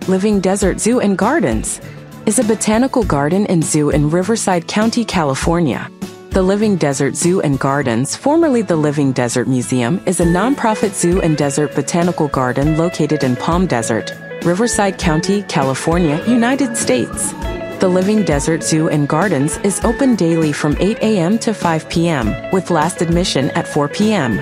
Living Desert Zoo and Gardens is a botanical garden and zoo in Riverside County, California. The Living Desert Zoo and Gardens, formerly the Living Desert Museum, is a nonprofit zoo and desert botanical garden located in Palm Desert, Riverside County, California, United States. The Living Desert Zoo and Gardens is open daily from 8 a.m. to 5 p.m., with last admission at 4 p.m.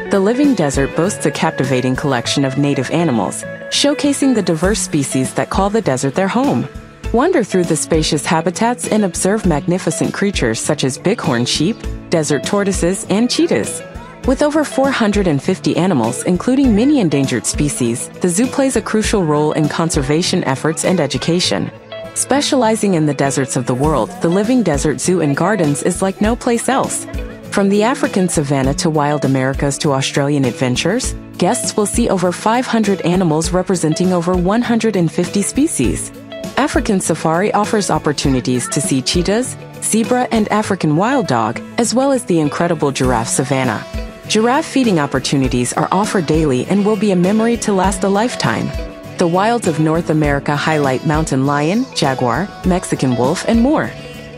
The Living Desert boasts a captivating collection of native animals, showcasing the diverse species that call the desert their home. Wander through the spacious habitats and observe magnificent creatures such as bighorn sheep, desert tortoises, and cheetahs. With over 450 animals, including many endangered species, the zoo plays a crucial role in conservation efforts and education. Specializing in the deserts of the world, the Living Desert Zoo and Gardens is like no place else. From the African savanna to wild Americas to Australian adventures, guests will see over 500 animals representing over 150 species. African Safari offers opportunities to see cheetahs, zebra, and African wild dog, as well as the incredible giraffe savanna. Giraffe feeding opportunities are offered daily and will be a memory to last a lifetime. The wilds of North America highlight mountain lion, jaguar, Mexican wolf, and more.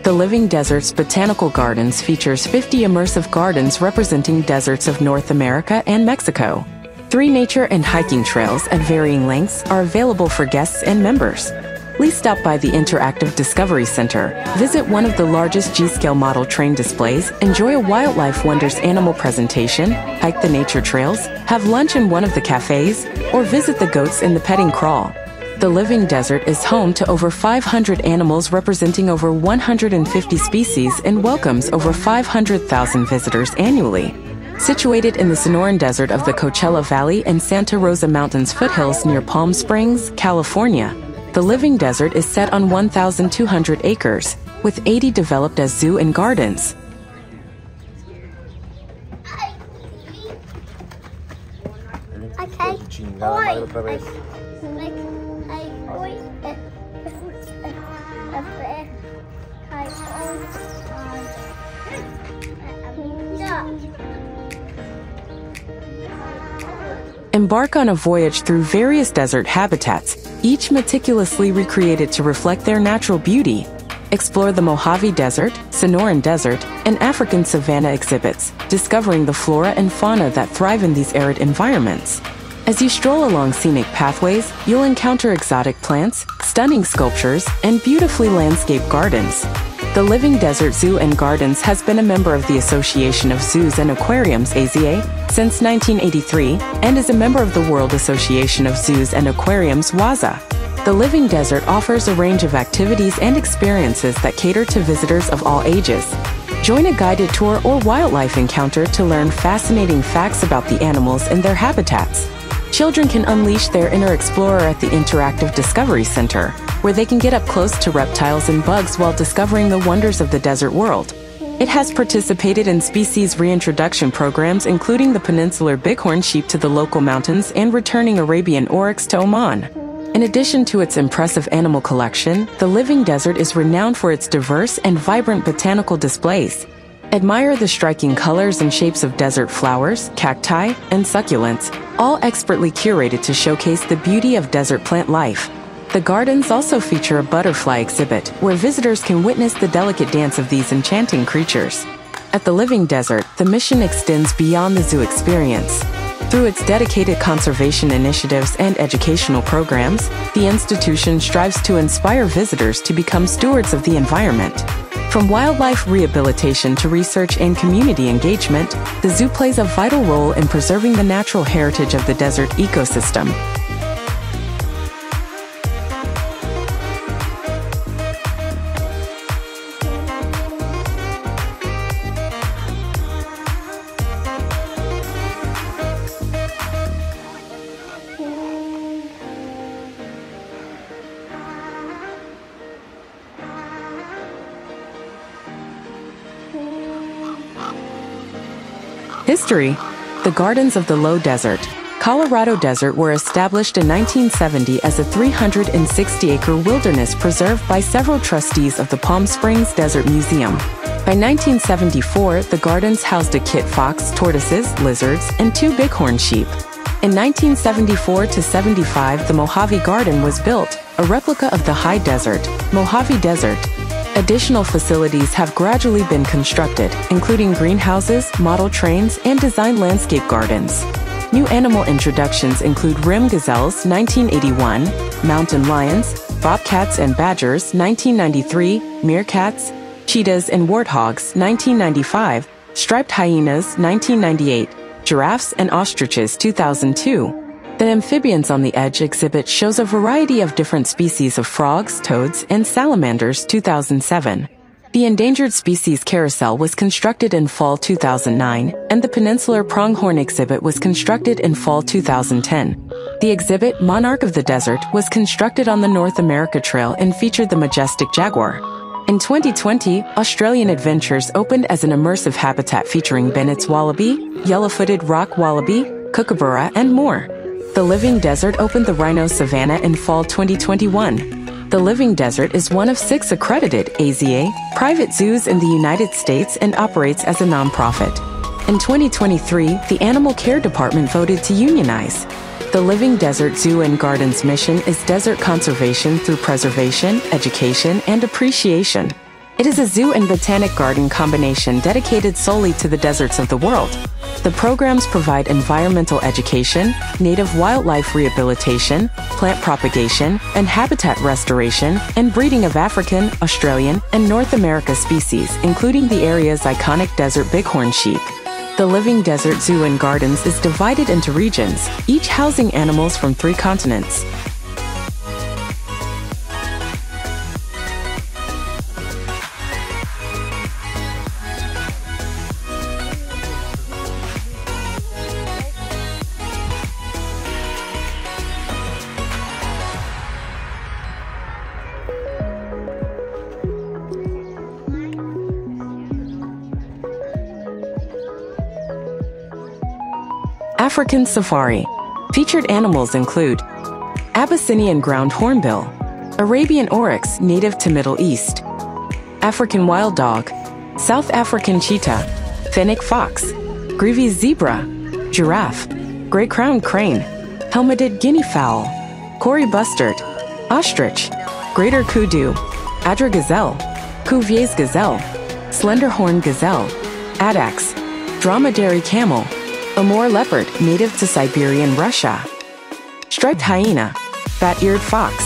The Living Desert's Botanical Gardens features 50 immersive gardens representing deserts of North America and Mexico. 3 nature and hiking trails at varying lengths are available for guests and members. Please stop by the Interactive Discovery Center, visit one of the largest G-scale model train displays, enjoy a Wildlife Wonders animal presentation, hike the nature trails, have lunch in one of the cafes, or visit the goats in the petting crawl. The Living Desert is home to over 500 animals representing over 150 species and welcomes over 500,000 visitors annually. Situated in the Sonoran Desert of the Coachella Valley and Santa Rosa Mountains foothills near Palm Springs, California, the Living Desert is set on 1,200 acres, with 80 developed as zoo and gardens. Embark on a voyage through various desert habitats, each meticulously recreated to reflect their natural beauty. Explore the Mojave Desert, Sonoran Desert, and African savanna exhibits, discovering the flora and fauna that thrive in these arid environments. As you stroll along scenic pathways, you'll encounter exotic plants, stunning sculptures, and beautifully landscaped gardens. The Living Desert Zoo and Gardens has been a member of the Association of Zoos and Aquariums (AZA) since 1983 and is a member of the World Association of Zoos and Aquariums (WAZA). The Living Desert offers a range of activities and experiences that cater to visitors of all ages. Join a guided tour or wildlife encounter to learn fascinating facts about the animals and their habitats. Children can unleash their inner explorer at the Interactive Discovery Center, where they can get up close to reptiles and bugs while discovering the wonders of the desert world. It has participated in species reintroduction programs including the peninsular bighorn sheep to the local mountains and returning Arabian oryx to Oman. In addition to its impressive animal collection, the Living Desert is renowned for its diverse and vibrant botanical displays. Admire the striking colors and shapes of desert flowers, cacti, and succulents, all expertly curated to showcase the beauty of desert plant life. The gardens also feature a butterfly exhibit, where visitors can witness the delicate dance of these enchanting creatures. At the Living Desert, the mission extends beyond the zoo experience. Through its dedicated conservation initiatives and educational programs, the institution strives to inspire visitors to become stewards of the environment. From wildlife rehabilitation to research and community engagement, the zoo plays a vital role in preserving the natural heritage of the desert ecosystem. History. The Gardens of the Low Desert, Colorado Desert were established in 1970 as a 360-acre wilderness preserve by several trustees of the Palm Springs Desert Museum. By 1974, the gardens housed a kit fox, tortoises, lizards, and 2 bighorn sheep. In 1974 to 75, the Mojave Garden was built, a replica of the high desert, Mojave Desert. Additional facilities have gradually been constructed, including greenhouses, model trains, and designed landscape gardens. New animal introductions include rim gazelles 1981, mountain lions, bobcats and badgers 1993, meerkats, cheetahs and warthogs 1995, striped hyenas 1998, giraffes and ostriches 2002. The Amphibians on the Edge exhibit shows a variety of different species of frogs, toads, and salamanders 2007. The Endangered Species Carousel was constructed in fall 2009, and the Peninsular Pronghorn exhibit was constructed in fall 2010. The exhibit, Monarch of the Desert, was constructed on the North America Trail and featured the majestic jaguar. In 2020, Australian Adventures opened as an immersive habitat featuring Bennett's wallaby, yellow-footed rock wallaby, kookaburra, and more. The Living Desert opened the Rhino Savannah in fall 2021. The Living Desert is one of 6 accredited AZA private zoos in the United States and operates as a nonprofit. In 2023, the Animal Care Department voted to unionize. The Living Desert Zoo and Gardens mission is desert conservation through preservation, education, and appreciation. It is a zoo and botanic garden combination dedicated solely to the deserts of the world. The programs provide environmental education, native wildlife rehabilitation, plant propagation, and habitat restoration, and breeding of African, Australian, and North America species, including the area's iconic desert bighorn sheep. The Living Desert Zoo and Gardens is divided into regions, each housing animals from 3 continents. African Safari. Featured animals include Abyssinian ground hornbill, Arabian oryx native to Middle East, African wild dog, South African cheetah, fennec fox, grevy's zebra, giraffe, gray-crowned crane, helmeted guinea fowl, Cory bustard, ostrich, greater kudu, Adra gazelle, Cuvier's gazelle, slenderhorn gazelle, addax, dromedary camel, Amur leopard native to Siberian Russia, striped hyena, bat-eared fox,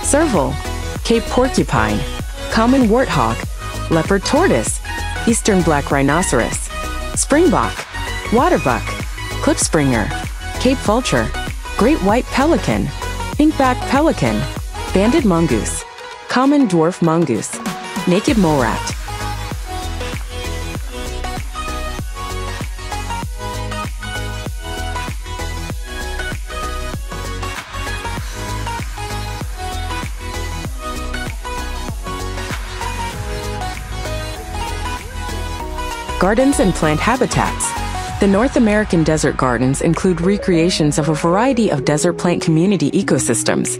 serval, Cape porcupine, common warthog, leopard tortoise, eastern black rhinoceros, springbok, waterbuck, klipspringer, Cape vulture, great white pelican, pink-backed pelican, banded mongoose, common dwarf mongoose, naked mole rat. Gardens and plant habitats. The North American desert gardens include recreations of a variety of desert plant community ecosystems.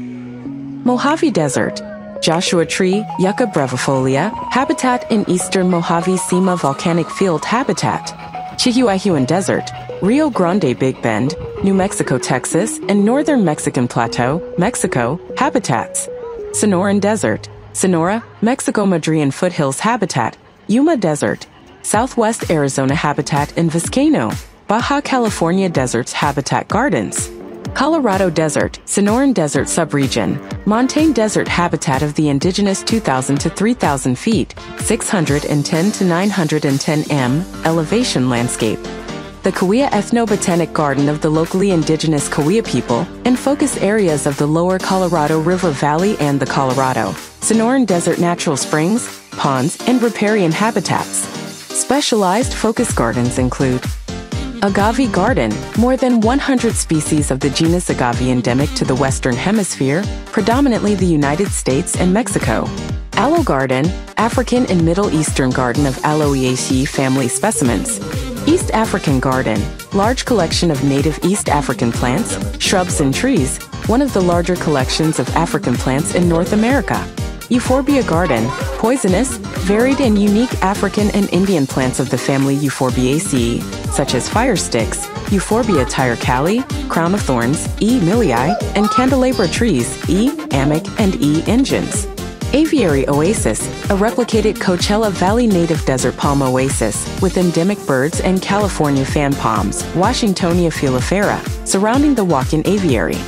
Mojave Desert, Joshua Tree, Yucca brevifolia, habitat in eastern Mojave Cima volcanic field habitat. Chihuahuan Desert, Rio Grande Big Bend, New Mexico, Texas, and northern Mexican Plateau, Mexico, habitats. Sonoran Desert, Sonora, Mexico Madrean foothills habitat, Yuma Desert, Southwest Arizona habitat in Vizcaino, Baja California Deserts habitat gardens. Colorado Desert, Sonoran Desert subregion, Montane Desert habitat of the indigenous 2,000 to 3,000 feet, 610 to 910 m, elevation landscape. The Cahuilla Ethnobotanic Garden of the locally indigenous Cahuilla people, and focus areas of the lower Colorado River Valley and the Colorado, Sonoran Desert natural springs, ponds, and riparian habitats. Specialized focus gardens include Agave Garden, more than 100 species of the genus Agave endemic to the Western Hemisphere, predominantly the United States and Mexico. Aloe Garden, African and Middle Eastern garden of Aloeaceae family specimens. East African Garden, large collection of native East African plants, shrubs and trees, one of the larger collections of African plants in North America. Euphorbia garden, poisonous, varied and unique African and Indian plants of the family Euphorbiaceae, such as fire sticks, Euphorbia tyricale, crown of thorns, E. millii, and candelabra trees, E. amic and E. ingens. Aviary oasis, a replicated Coachella Valley native desert palm oasis, with endemic birds and California fan palms, Washingtonia filifera, surrounding the walk-in aviary.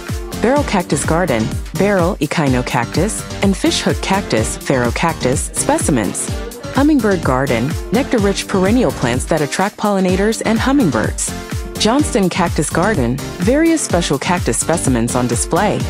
Barrel cactus garden, barrel echinocactus, and fishhook cactus, phaerocactus specimens. Hummingbird garden, nectar-rich perennial plants that attract pollinators and hummingbirds. Johnston cactus garden, various special cactus specimens on display.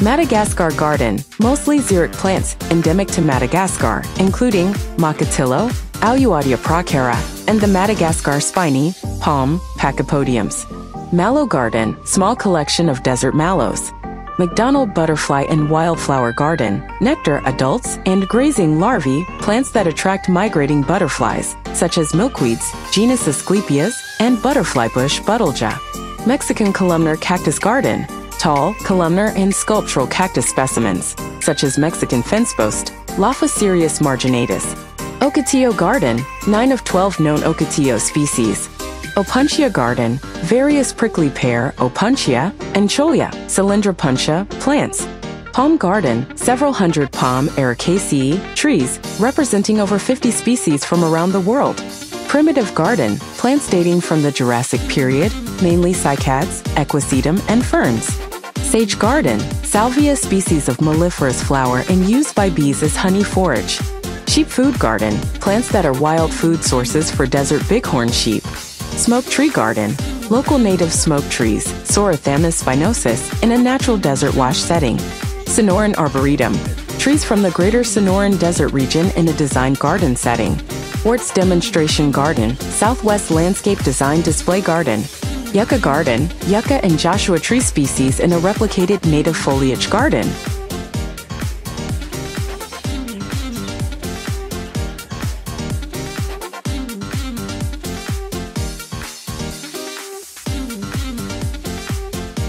Madagascar garden, mostly xeric plants endemic to Madagascar, including Makatillo, Aluadia procara, and the Madagascar spiny, palm, pachypodiums. Mallow garden, small collection of desert mallows. McDonald butterfly and wildflower garden, nectar adults and grazing larvae, plants that attract migrating butterflies, such as milkweeds, genus Asclepias, and butterfly bush Buddleja. Mexican columnar cactus garden, tall, columnar, and sculptural cactus specimens, such as Mexican fencepost, Lophocereus marginatus. Ocotillo garden, 9 of 12 known Ocotillo species. Opuntia garden, various prickly pear, Opuntia, and Cholla, Cylindropuntia, plants. Palm garden, several hundred palm Ericaceae trees, representing over 50 species from around the world. Primitive garden, plants dating from the Jurassic period, mainly cycads, equisetum, and ferns. Sage garden, Salvia species of melliferous flower and used by bees as honey forage. Sheep food garden, plants that are wild food sources for desert bighorn sheep. Smoke tree garden, local native smoke trees, Sorothamus spinosus, in a natural desert wash setting. Sonoran arboretum, trees from the greater Sonoran Desert region in a designed garden setting. Orts demonstration garden, Southwest landscape design display garden. Yucca garden, yucca and Joshua tree species in a replicated native foliage garden.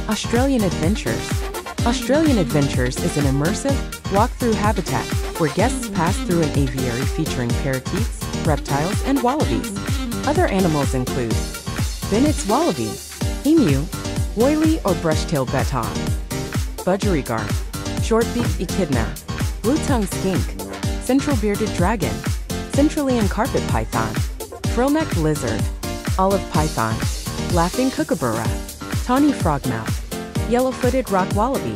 Australian Adventures. Australian Adventures is an immersive, walk-through habitat where guests pass through an aviary featuring parakeets, reptiles, and wallabies. Other animals include Bennett's wallaby, emu, woylie or brush-tailed bettong, budgerigar, short-beaked echidna, blue-tongued skink, central bearded dragon, Centralian carpet python, frill-necked lizard, olive python, laughing kookaburra, tawny frogmouth, yellow-footed rock wallaby.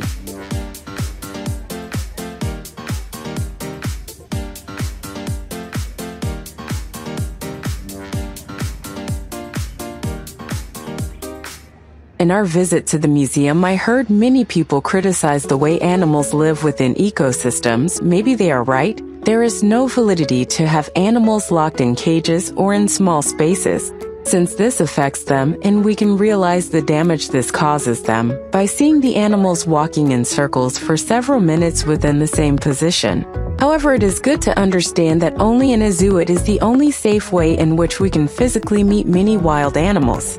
In our visit to the museum, I heard many people criticize the way animals live within ecosystems. Maybe they are right. There is no validity to have animals locked in cages or in small spaces, since this affects them and we can realize the damage this causes them by seeing the animals walking in circles for several minutes within the same position. However, it is good to understand that only in a zoo it is the only safe way in which we can physically meet many wild animals.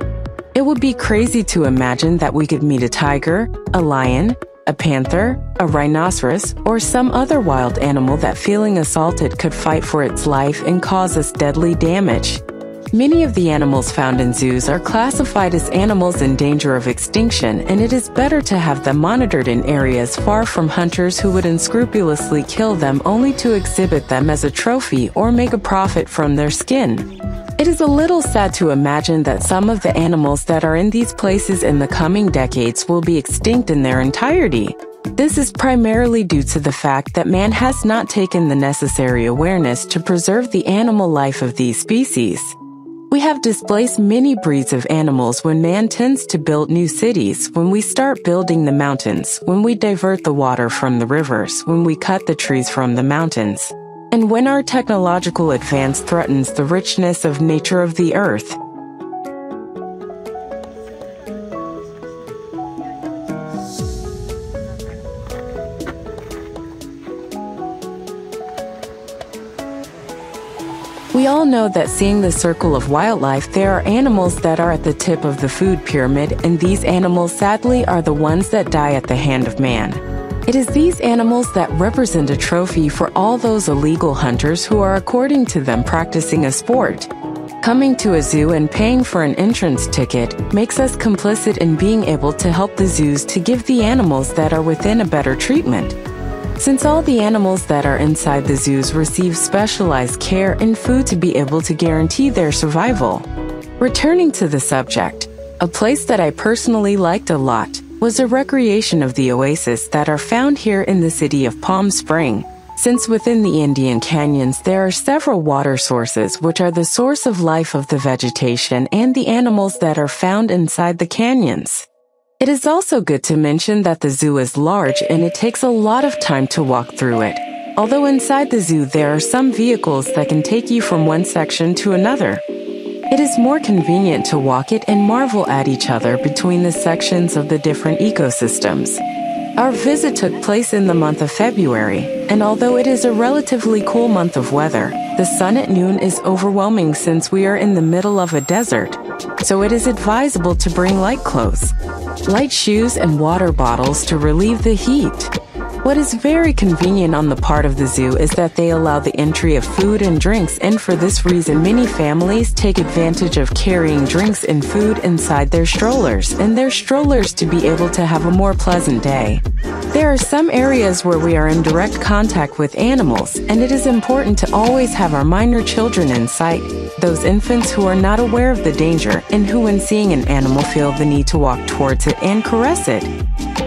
It would be crazy to imagine that we could meet a tiger, a lion, a panther, a rhinoceros, or some other wild animal that, feeling assaulted, could fight for its life and cause us deadly damage. Many of the animals found in zoos are classified as animals in danger of extinction, and it is better to have them monitored in areas far from hunters who would unscrupulously kill them only to exhibit them as a trophy or make a profit from their skin. It is a little sad to imagine that some of the animals that are in these places in the coming decades will be extinct in their entirety. This is primarily due to the fact that man has not taken the necessary awareness to preserve the animal life of these species. We have displaced many breeds of animals when man tends to build new cities, when we start building the mountains, when we divert the water from the rivers, when we cut the trees from the mountains, and when our technological advance threatens the richness of nature of the earth. We all know that seeing the circle of wildlife, there are animals that are at the tip of the food pyramid, and these animals sadly are the ones that die at the hand of man. It is these animals that represent a trophy for all those illegal hunters who are, according to them, practicing a sport. Coming to a zoo and paying for an entrance ticket makes us complicit in being able to help the zoos to give the animals that are within a better treatment. Since all the animals that are inside the zoos receive specialized care and food to be able to guarantee their survival. Returning to the subject, a place that I personally liked a lot was a recreation of the oases that are found here in the city of Palm Springs. Since within the Indian Canyons there are several water sources which are the source of life of the vegetation and the animals that are found inside the canyons. It is also good to mention that the zoo is large and it takes a lot of time to walk through it. Although inside the zoo there are some vehicles that can take you from one section to another. It is more convenient to walk it and marvel at each other between the sections of the different ecosystems. Our visit took place in the month of February, and although it is a relatively cool month of weather, the sun at noon is overwhelming since we are in the middle of a desert, so it is advisable to bring light clothes, light shoes, and water bottles to relieve the heat. What is very convenient on the part of the zoo is that they allow the entry of food and drinks, and for this reason many families take advantage of carrying drinks and food inside their strollers to be able to have a more pleasant day. There are some areas where we are in direct contact with animals, and it is important to always have our minor children in sight, those infants who are not aware of the danger and who when seeing an animal feel the need to walk towards it and caress it.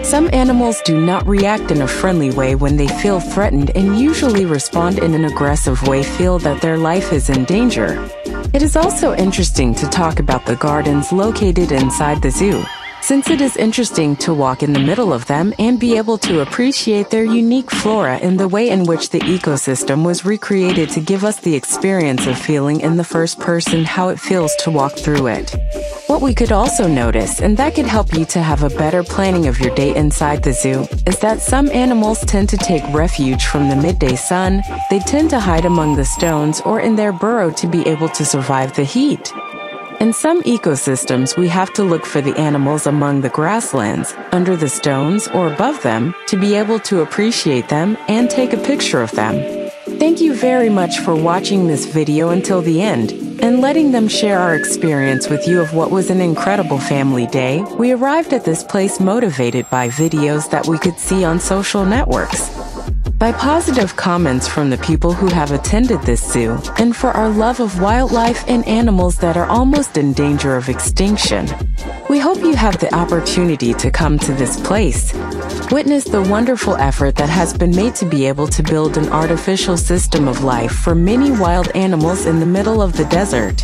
Some animals do not react in a friendly way when they feel threatened and usually respond in an aggressive way, feel that their life is in danger. It is also interesting to talk about the gardens located inside the zoo, since it is interesting to walk in the middle of them and be able to appreciate their unique flora and the way in which the ecosystem was recreated to give us the experience of feeling in the first person how it feels to walk through it. What we could also notice, and that could help you to have a better planning of your day inside the zoo, is that some animals tend to take refuge from the midday sun. They tend to hide among the stones or in their burrow to be able to survive the heat. In some ecosystems, we have to look for the animals among the grasslands, under the stones, or above them to be able to appreciate them and take a picture of them. Thank you very much for watching this video until the end and letting them share our experience with you of what was an incredible family day. We arrived at this place motivated by videos that we could see on social networks, by positive comments from the people who have attended this zoo, and for our love of wildlife and animals that are almost in danger of extinction. We hope you have the opportunity to come to this place, witness the wonderful effort that has been made to be able to build an artificial system of life for many wild animals in the middle of the desert.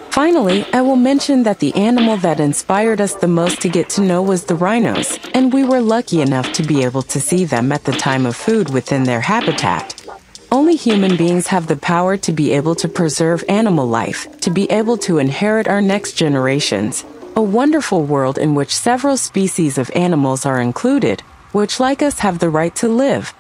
Finally, I will mention that the animal that inspired us the most to get to know was the rhinos, and we were lucky enough to be able to see them at the time of food within their habitat. Only human beings have the power to be able to preserve animal life, to be able to inherit our next generations, a wonderful world in which several species of animals are included, which like us have the right to live.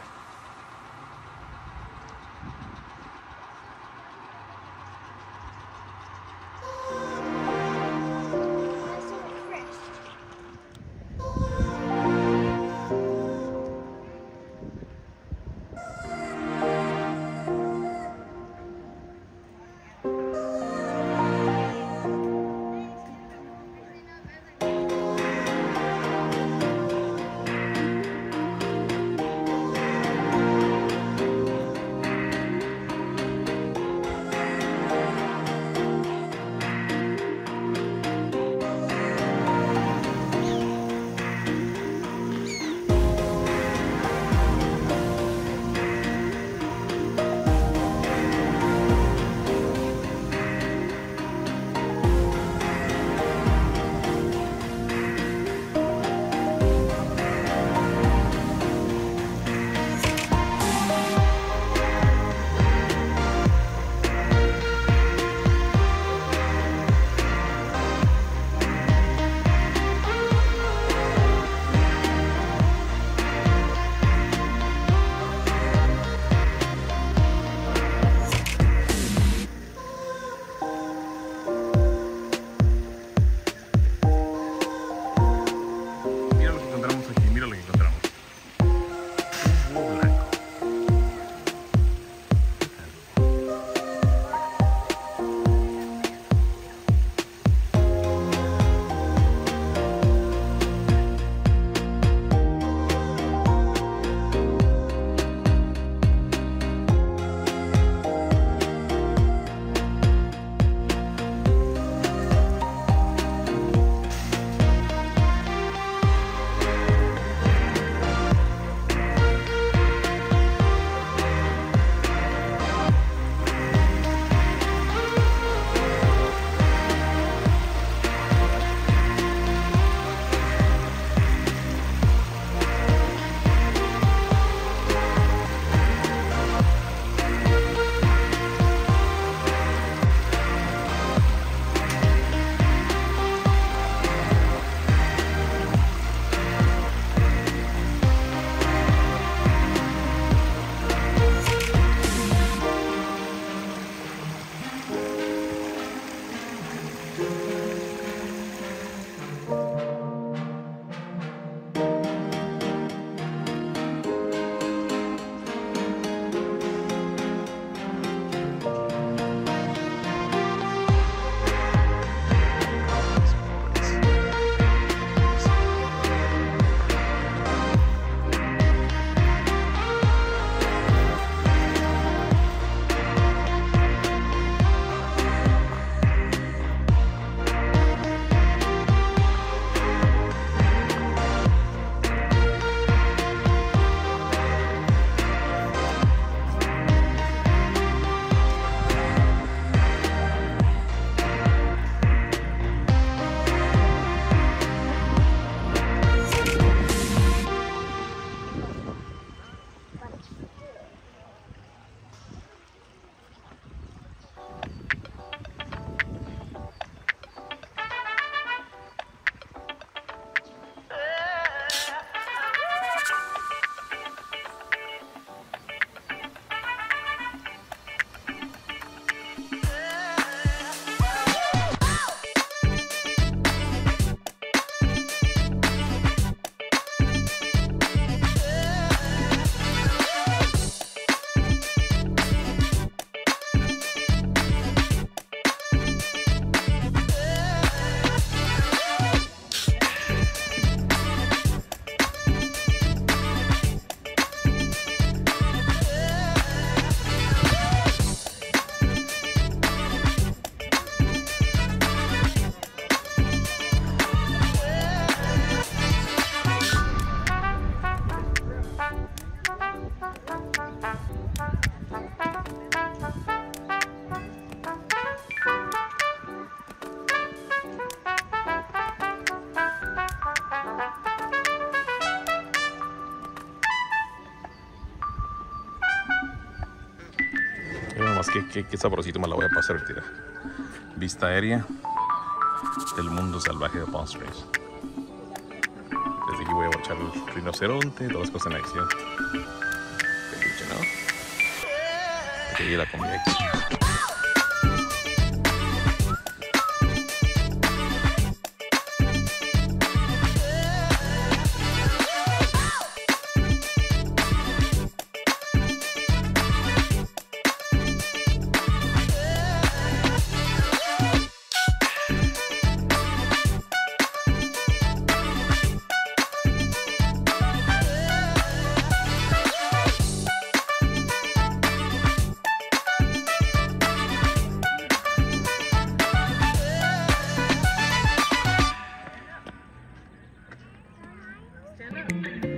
más que sabrosito me la voy a pasar ahorita. Vista aérea del mundo salvaje de Palm Springs. Desde aquí voy a echar el rinoceronte, todas las cosas en acción. Peluche, ¿no? Que llegue la comida aquí. Stand up.